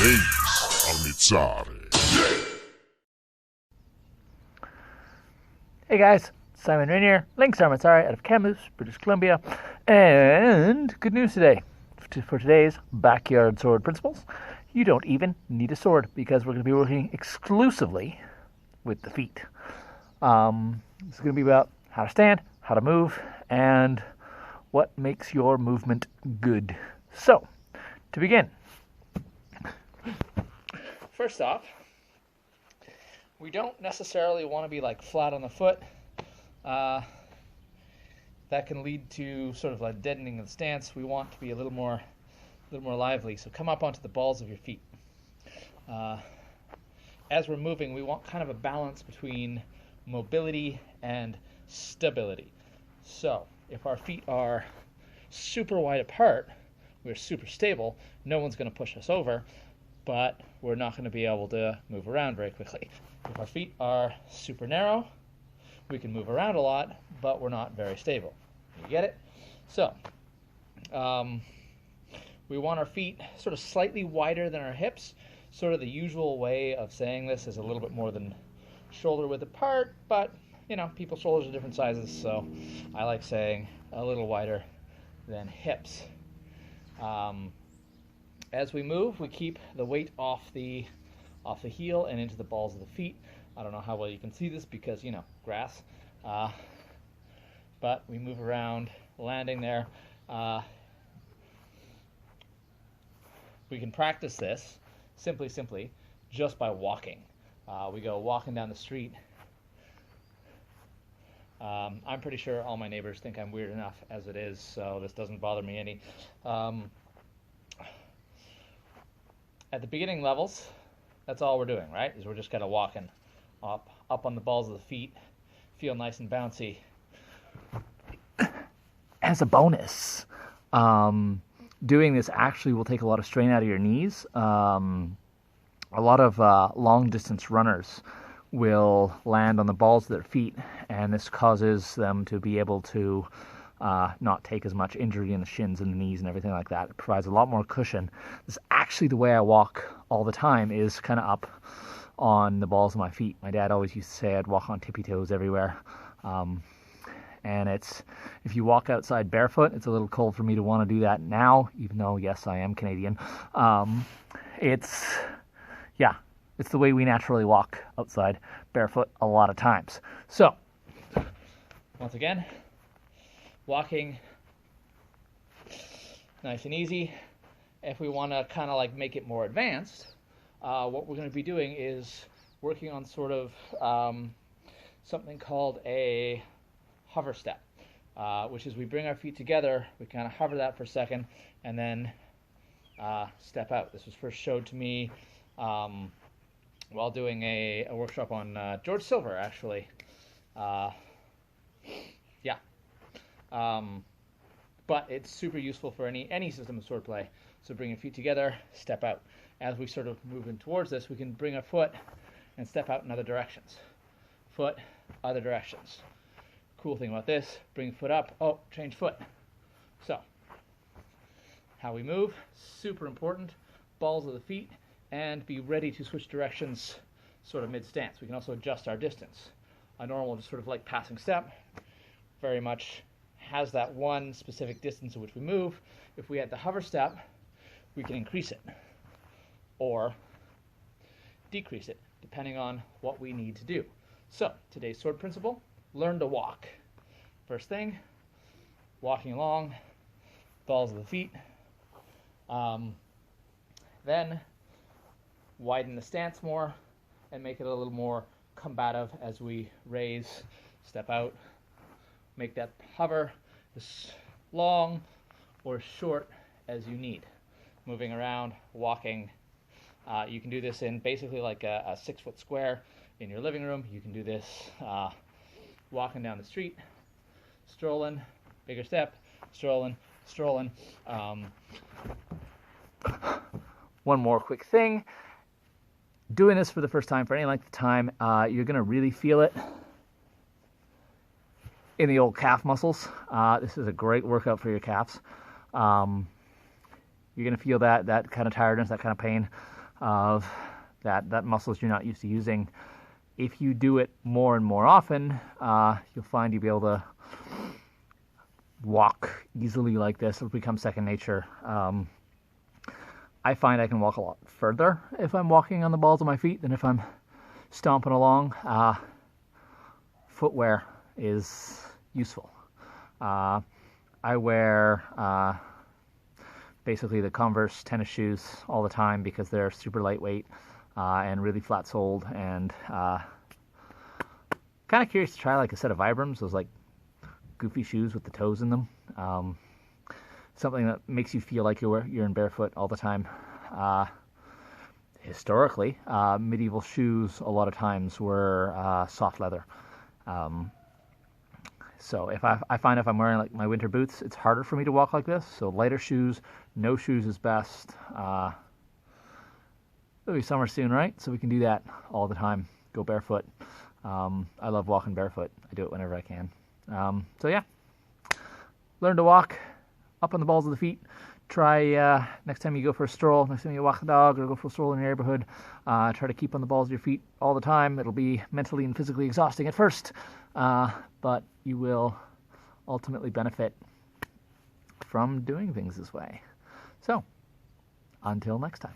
Links Arnizzare. Hey guys, Simon Rainier, Links Arnizzare out of Kamloops, British Columbia, and good news today. For today's Backyard Sword Principles, you don't even need a sword because we're going to be working exclusively with the feet. It's going to be about how to stand, how to move, and what makes your movement good. So, to begin, first off, we don't necessarily want to be like flat on the foot. That can lead to sort of like deadening of the stance. We want to be a little more lively. So come up onto the balls of your feet. As we're moving, we want kind of a balance between mobility and stability. So if our feet are super wide apart, we're super stable. No one's going to push us over, but we're not going to be able to move around very quickly. If our feet are super narrow, we can move around a lot, but we're not very stable. You get it? So, we want our feet sort of slightly wider than our hips. Sort of the usual way of saying this is a little bit more than shoulder width apart, but, you know, people's shoulders are different sizes, so I like saying a little wider than hips. As we move, we keep the weight off the heel and into the balls of the feet. I don't know how well you can see this because, you know, grass. But we move around, landing there. We can practice this simply just by walking. We go walking down the street. I'm pretty sure all my neighbors think I'm weird enough as it is, so this doesn't bother me any. At the beginning levels, that's all we're doing, right? Is we're just kind of walking up on the balls of the feet, feel nice and bouncy. As a bonus, doing this actually will take a lot of strain out of your knees. A lot of long-distance runners will land on the balls of their feet, and this causes them to be able to not take as much injury in the shins and the knees and everything like that. It provides a lot more cushion. This is actually the way I walk all the time, is kind of up on the balls of my feet. My dad always used to say I'd walk on tippy toes everywhere. And if you walk outside barefoot, it's a little cold for me to want to do that now, even though, yes, I am Canadian. It's the way we naturally walk outside barefoot a lot of times. So, once again, walking nice and easy. If we want to kind of like make it more advanced, what we're going to be doing is working on sort of something called a hover step, which is we bring our feet together, we kind of hover that for a second, and then step out. This was first showed to me while doing a workshop on George Silver, actually. But it's super useful for any system of swordplay. So bring your feet together, step out. As we sort of move in towards this, we can bring our foot and step out in other directions. Foot, other directions. Cool thing about this, bring foot up, oh, change foot. So, how we move, super important. Balls of the feet, and be ready to switch directions sort of mid-stance. We can also adjust our distance. A normal just sort of like passing step very much has that one specific distance in which we move. If we had the hover step, we can increase it or decrease it depending on what we need to do. So, today's sword principle, learn to walk. First thing, walking along, balls of the feet. Then widen the stance more and make it a little more combative as we raise, step out, make that hover as long or short as you need. Moving around, walking. You can do this in basically like a 6-foot square in your living room. You can do this walking down the street, strolling, bigger step, strolling. One more quick thing. Doing this for the first time, for any length of time, you're going to really feel it in the old calf muscles. This is a great workout for your calves. You're going to feel that kind of tiredness, that kind of pain of that muscles you're not used to using. If you do it more and more often, you'll find you'll be able to walk easily like this. It'll become second nature. I find I can walk a lot further if I'm walking on the balls of my feet than if I'm stomping along. Footwear is useful. I wear basically the Converse tennis shoes all the time because they're super lightweight and really flat-soled, and kind of curious to try like a set of Vibrams, those like goofy shoes with the toes in them. Something that makes you feel like you're in barefoot all the time. Historically, medieval shoes a lot of times were soft leather. So if I find if I'm wearing like my winter boots, it's harder for me to walk like this. So lighter shoes, no shoes is best. It'll be summer soon, right? So we can do that all the time. Go barefoot. I love walking barefoot. I do it whenever I can. So yeah, learn to walk up on the balls of the feet. Try next time you go for a stroll, next time you walk the dog or go for a stroll in your neighborhood, try to keep on the balls of your feet all the time. It'll be mentally and physically exhausting at first, but you will ultimately benefit from doing things this way. So, until next time.